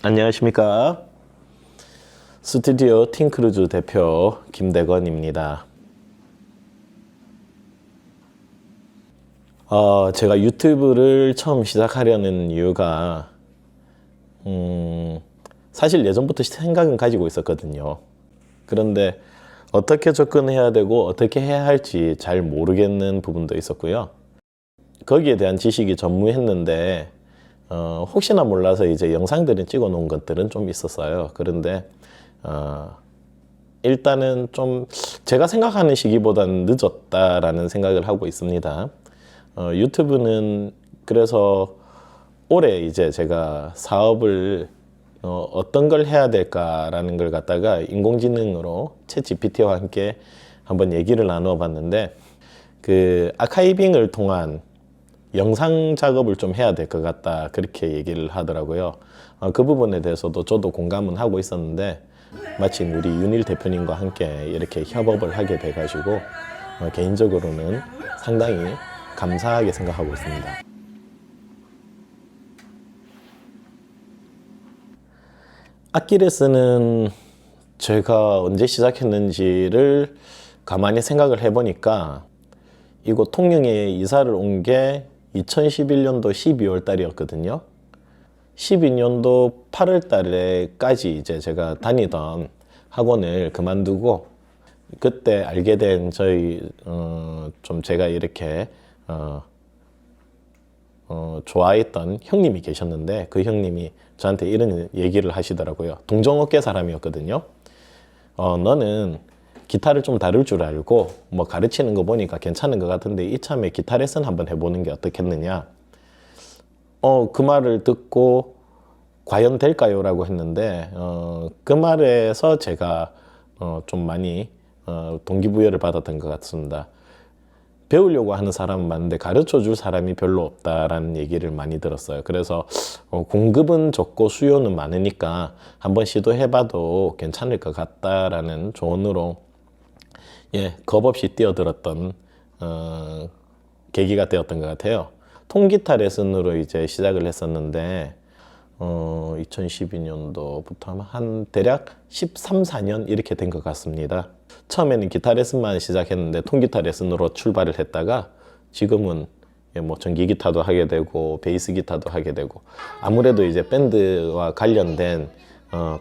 안녕하십니까. 스튜디오 팅크루즈 대표 김대건입니다. 제가 유튜브를 처음 시작하려는 이유가 사실 예전부터 생각은 가지고 있었거든요. 그런데 어떻게 접근해야 되고 어떻게 해야 할지 잘 모르겠는 부분도 있었고요. 거기에 대한 지식이 전무했는데 혹시나 몰라서 이제 영상들을 찍어 놓은 것들은 좀 있었어요. 그런데 일단은 좀 제가 생각하는 시기보다는 늦었다라는 생각을 하고 있습니다. 유튜브는 그래서 올해 이제 제가 사업을 어떤 걸 해야 될까라는 걸 갖다가 인공지능으로 챗GPT와 함께 한번 얘기를 나누어 봤는데, 그 아카이빙을 통한 영상 작업을 좀 해야 될 것 같다, 그렇게 얘기를 하더라고요. 그 부분에 대해서도 저도 공감은 하고 있었는데, 마침 우리 윤일 대표님과 함께 이렇게 협업을 하게 돼가지고 개인적으로는 상당히 감사하게 생각하고 있습니다. 악기 레슨은 제가 언제 시작했는지를 가만히 생각을 해보니까 이곳 통영에 이사를 온 게 2011년도 12월 달이었거든요. 12년도 8월 달에까지 이제 제가 다니던 학원을 그만두고, 그때 알게 된 저희 좀 제가 이렇게 좋아했던 형님이 계셨는데, 그 형님이 저한테 이런 얘기를 하시더라고요. 동종업계 사람이었거든요. 너는 기타를 좀 다룰 줄 알고 뭐 가르치는 거 보니까 괜찮은 것 같은데 이참에 기타 레슨 한번 해보는 게 어떻겠느냐. 그 말을 듣고 과연 될까요? 라고 했는데 그 말에서 제가 좀 많이 동기부여를 받았던 것 같습니다. 배우려고 하는 사람은 많은데 가르쳐 줄 사람이 별로 없다라는 얘기를 많이 들었어요. 그래서 공급은 적고 수요는 많으니까 한번 시도해봐도 괜찮을 것 같다라는 조언으로 겁없이 뛰어들었던 계기가 되었던 것 같아요. 통기타 레슨으로 이제 시작을 했었는데 2012년도부터 한 대략 13, 14년 이렇게 된 것 같습니다. 처음에는 기타 레슨만 시작했는데 통기타 레슨으로 출발을 했다가 지금은 뭐 전기 기타도 하게 되고 베이스 기타도 하게 되고, 아무래도 이제 밴드와 관련된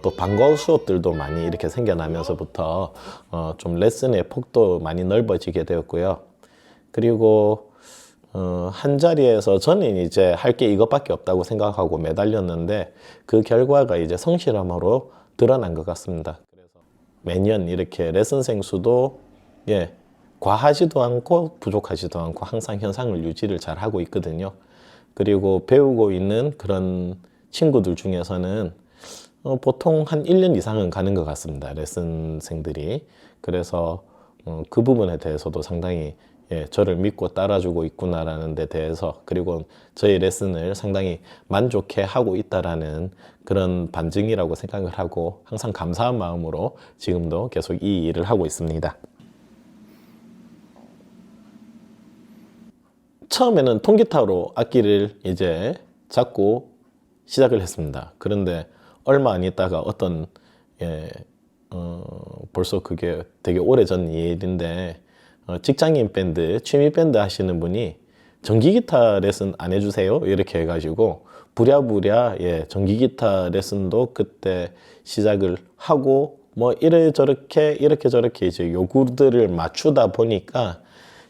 또 방과후 수업들도 많이 이렇게 생겨나면서부터 좀 레슨의 폭도 많이 넓어지게 되었고요. 그리고 한 자리에서 저는 이제 할 게 이것밖에 없다고 생각하고 매달렸는데 그 결과가 이제 성실함으로 드러난 것 같습니다. 그래서 매년 이렇게 레슨생 수도 과하지도 않고 부족하지도 않고 항상 현상을 유지를 잘 하고 있거든요. 그리고 배우고 있는 그런 친구들 중에서는 보통 한 1년 이상은 가는 것 같습니다, 레슨생들이. 그래서 그 부분에 대해서도 상당히 저를 믿고 따라주고 있구나라는 데 대해서, 그리고 저희 레슨을 상당히 만족해 하고 있다라는 그런 반증이라고 생각을 하고 항상 감사한 마음으로 지금도 계속 이 일을 하고 있습니다. 처음에는 통기타로 악기를 이제 잡고 시작을 했습니다. 그런데 얼마 안 있다가 어떤 벌써 그게 되게 오래전 일인데 직장인 밴드, 취미 밴드 하시는 분이 전기 기타 레슨 안 해주세요? 이렇게 해가지고 부랴부랴 전기 기타 레슨도 그때 시작을 하고 뭐 이렇게 저렇게 이제 요구들을 맞추다 보니까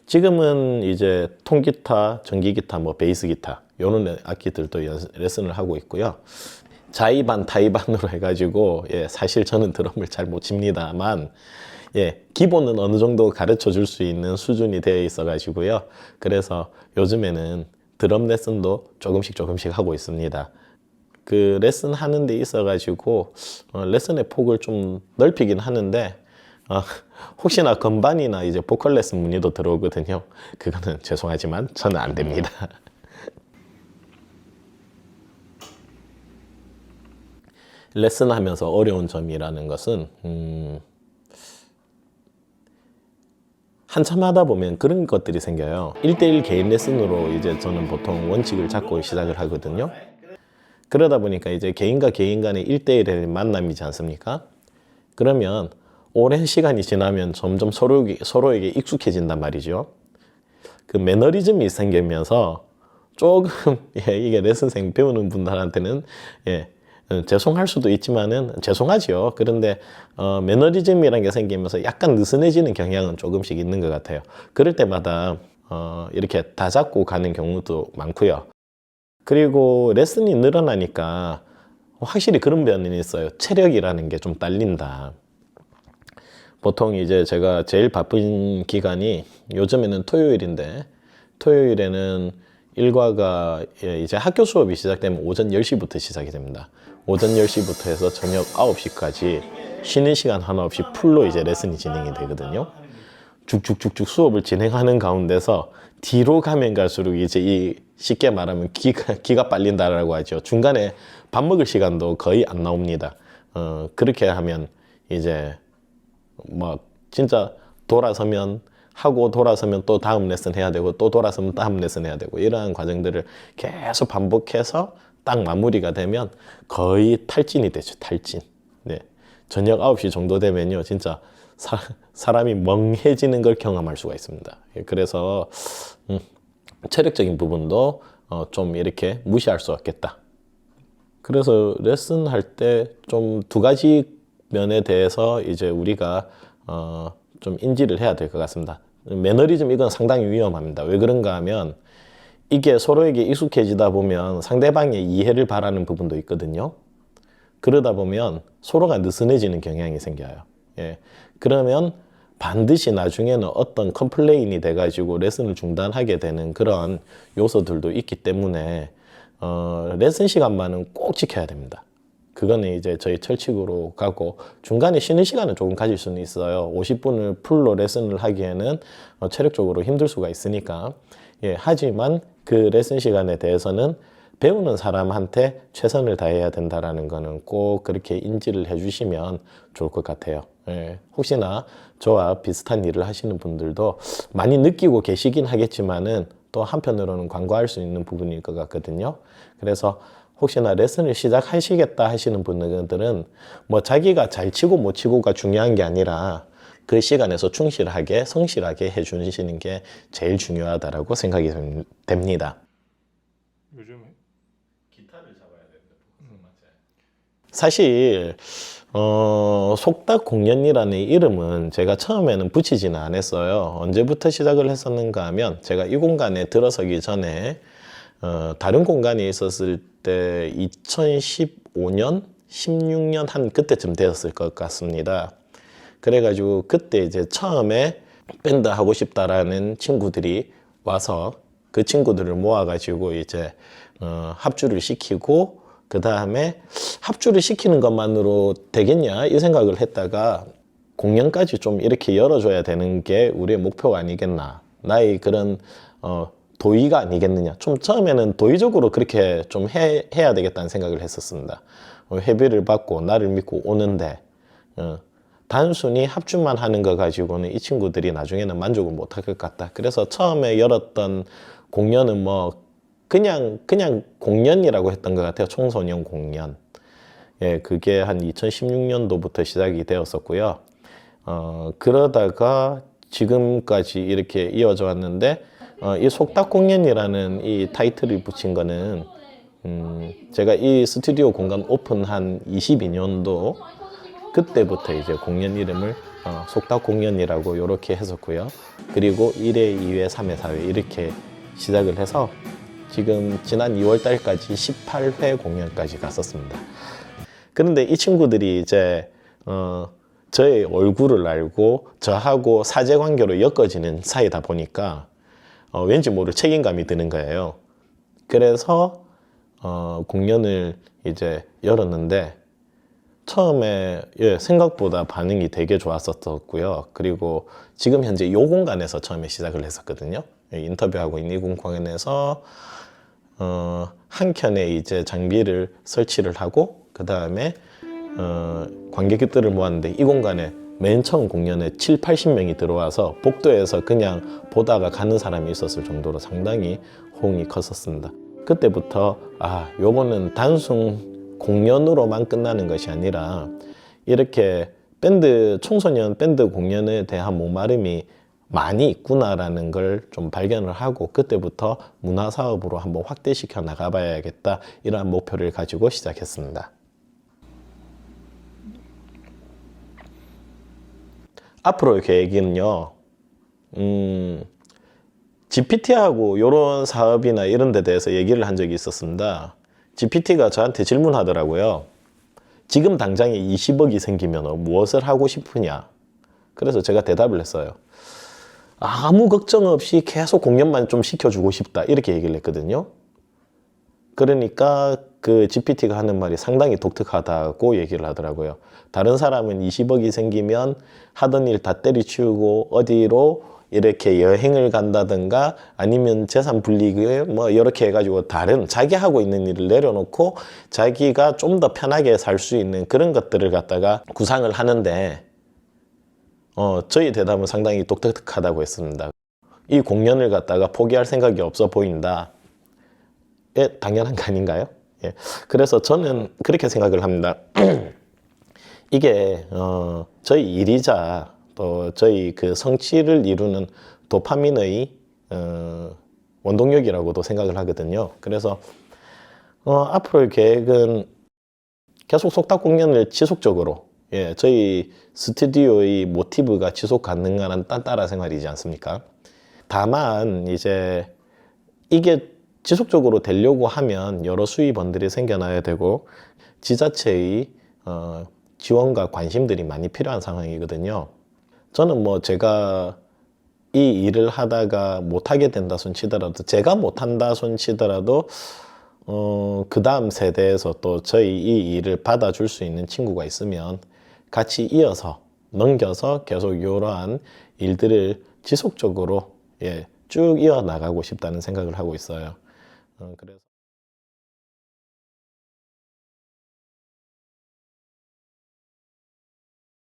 지금은 이제 통기타, 전기 기타, 뭐 베이스 기타 요런 악기들도 레슨을 하고 있고요. 자의반 타의반으로 해가지고 사실 저는 드럼을 잘 못 칩니다만 기본은 어느 정도 가르쳐 줄 수 있는 수준이 되어 있어 가지고요. 그래서 요즘에는 드럼 레슨도 조금씩 하고 있습니다. 그 레슨 하는 데 있어 가지고 레슨의 폭을 좀 넓히긴 하는데 혹시나 건반이나 이제 보컬 레슨 문의도 들어오거든요. 그거는 죄송하지만 저는 안 됩니다. 레슨하면서 어려운 점이라는 것은 한참 하다 보면 그런 것들이 생겨요. 1대1 개인 레슨으로 이제 저는 보통 원칙을 잡고 시작을 하거든요. 그러다 보니까 이제 개인과 개인 간의 1대1의 만남이지 않습니까? 그러면 오랜 시간이 지나면 점점 서로에게 익숙해진단 말이죠. 그 매너리즘이 생기면서 조금 이게 레슨생 배우는 분들한테는 죄송할 수도 있지만은 죄송하지요. 그런데 매너리즘이라는 게 생기면서 약간 느슨해지는 경향은 조금씩 있는 것 같아요. 그럴 때마다 이렇게 다 잡고 가는 경우도 많고요. 그리고 레슨이 늘어나니까 확실히 그런 면이 있어요. 체력이라는 게 좀 딸린다. 보통 이제 제가 제일 바쁜 기간이 요즘에는 토요일인데, 토요일에는 일과가 이제 학교 수업이 시작되면 오전 10시부터 시작이 됩니다. 오전 10시부터 해서 저녁 9시까지 쉬는 시간 하나 없이 풀로 이제 레슨이 진행이 되거든요. 쭉쭉쭉쭉 수업을 진행하는 가운데서 뒤로 가면 갈수록 이제 쉽게 말하면 기가 빨린다라고 하죠. 중간에 밥 먹을 시간도 거의 안 나옵니다. 그렇게 하면 이제 뭐 진짜 돌아서면 또 다음 레슨 해야 되고 또 돌아서면 다음 레슨 해야 되고 이러한 과정들을 계속 반복해서 딱 마무리가 되면 거의 탈진이 되죠. 탈진. 네. 저녁 9시 정도 되면요. 진짜 사람이 멍해지는 걸 경험할 수가 있습니다. 그래서 체력적인 부분도 좀 이렇게 무시할 수 없겠다. 그래서 레슨 할 때 좀 두 가지 면에 대해서 이제 우리가 좀 인지를 해야 될 것 같습니다. 매너리즘 이건 상당히 위험합니다. 왜 그런가 하면 이게 서로에게 익숙해지다 보면 상대방의 이해를 바라는 부분도 있거든요. 그러다 보면 서로가 느슨해지는 경향이 생겨요. 예. 그러면 반드시 나중에는 어떤 컴플레인이 돼가지고 레슨을 중단하게 되는 그런 요소들도 있기 때문에 레슨 시간만은 꼭 지켜야 됩니다. 그거는 이제 저희 철칙으로 가고 중간에 쉬는 시간은 조금 가질 수는 있어요. 50분을 풀로 레슨을 하기에는 체력적으로 힘들 수가 있으니까. 예, 하지만 그 레슨 시간에 대해서는 배우는 사람한테 최선을 다해야 된다라는 거는 꼭 그렇게 인지를 해주시면 좋을 것 같아요. 예, 혹시나 저와 비슷한 일을 하시는 분들도 많이 느끼고 계시긴 하겠지만은 또 한편으로는 관과할 수 있는 부분일 것 같거든요. 그래서 혹시나 레슨을 시작하시겠다 하시는 분들은 뭐 자기가 잘 치고 못 치고가 중요한 게 아니라 그 시간에서 충실하게 성실하게 해주시는 게 제일 중요하다라고 생각이 됩니다. 요즘에 기타를 잡아야 되는데 사실 속닥 공연이라는 이름은 제가 처음에는 붙이지는 않았어요. 언제부터 시작을 했었는가 하면 제가 이 공간에 들어서기 전에 다른 공간에 있었을 때 2015년, 16년 한 그때쯤 되었을 것 같습니다. 그래가지고 그때 이제 처음에 밴드 하고 싶다라는 친구들이 와서 그 친구들을 모아가지고 이제 합주를 시키고 그 다음에 합주를 시키는 것만으로 되겠냐 이 생각을 했다가 공연까지 좀 이렇게 열어줘야 되는 게 우리의 목표가 아니겠나, 나의 그런 도의가 아니겠느냐. 좀 처음에는 도의적으로 그렇게 좀 해야 되겠다는 생각을 했었습니다. 회비를 받고 나를 믿고 오는데 단순히 합주만 하는 거 가지고는 이 친구들이 나중에는 만족을 못할 것 같다. 그래서 처음에 열었던 공연은 뭐 그냥 공연이라고 했던 것 같아요. 청소년 공연. 예, 그게 한 2016년도부터 시작이 되었었고요. 그러다가 지금까지 이렇게 이어져 왔는데 이 속닥 공연이라는 이 타이틀을 붙인 거는 제가 이 스튜디오 공간 오픈한 22년도 그때부터 이제 공연 이름을 속닥 공연이라고 이렇게 했었고요. 그리고 1회, 2회, 3회, 4회 이렇게 시작을 해서 지금 지난 2월 달까지 18회 공연까지 갔었습니다. 그런데 이 친구들이 이제 저의 얼굴을 알고 저하고 사제관계로 엮어지는 사이다 보니까 왠지 모를 책임감이 드는 거예요. 그래서 공연을 이제 열었는데 처음에 생각보다 반응이 되게 좋았었고요. 그리고 지금 현재 이 공간에서 처음에 시작을 했었거든요. 인터뷰하고 있는 이 공간에서 한 켠에 이제 장비를 설치를 하고 그 다음에 관객들을 모았는데 이 공간에 맨 처음 공연에 7, 80명이 들어와서 복도에서 그냥 보다가 가는 사람이 있었을 정도로 상당히 호응이 컸었습니다. 그때부터 요거는 단순 공연으로만 끝나는 것이 아니라 이렇게 청소년 밴드 공연에 대한 목마름이 많이 있구나라는 걸 좀 발견을 하고 그때부터 문화사업으로 한번 확대시켜 나가봐야겠다 이러한 목표를 가지고 시작했습니다. 앞으로의 계획은요, GPT하고 이런 사업이나 이런 데 대해서 얘기를 한 적이 있었습니다. GPT가 저한테 질문하더라고요. 지금 당장에 20억이 생기면 무엇을 하고 싶으냐? 그래서 제가 대답을 했어요. 아무 걱정 없이 계속 공연만 좀 시켜주고 싶다. 이렇게 얘기를 했거든요. 그러니까 그 GPT가 하는 말이 상당히 독특하다고 얘기를 하더라고요. 다른 사람은 20억이 생기면 하던 일 다 때려치우고 어디로 이렇게 여행을 간다든가 아니면 재산 분리에 뭐 이렇게 해가지고 다른 자기 하고 있는 일을 내려놓고 자기가 좀 더 편하게 살 수 있는 그런 것들을 갖다가 구상을 하는데 저희 대답은 상당히 독특하다고 했습니다. 이 공연을 갖다가 포기할 생각이 없어 보인다. 당연한 거 아닌가요? 예. 그래서 저는 그렇게 생각을 합니다. 이게 저희 일이자 또 저희 그 성취를 이루는 도파민의 원동력이라고도 생각을 하거든요. 그래서 앞으로의 계획은 계속 속닥 공연을 지속적으로 저희 스튜디오의 모티브가 지속 가능한 딴따라 생활이지 않습니까? 다만 이제 이게 지속적으로 되려고 하면 여러 수입원들이 생겨나야 되고 지자체의 지원과 관심들이 많이 필요한 상황이거든요. 저는 뭐 제가 이 일을 하다가 못하게 된다 손 치더라도 제가 못한다 손 치더라도 그 다음 세대에서 또 저희 이 일을 받아줄 수 있는 친구가 있으면 같이 이어서 넘겨서 계속 이러한 일들을 지속적으로 쭉 이어나가고 싶다는 생각을 하고 있어요. 그래서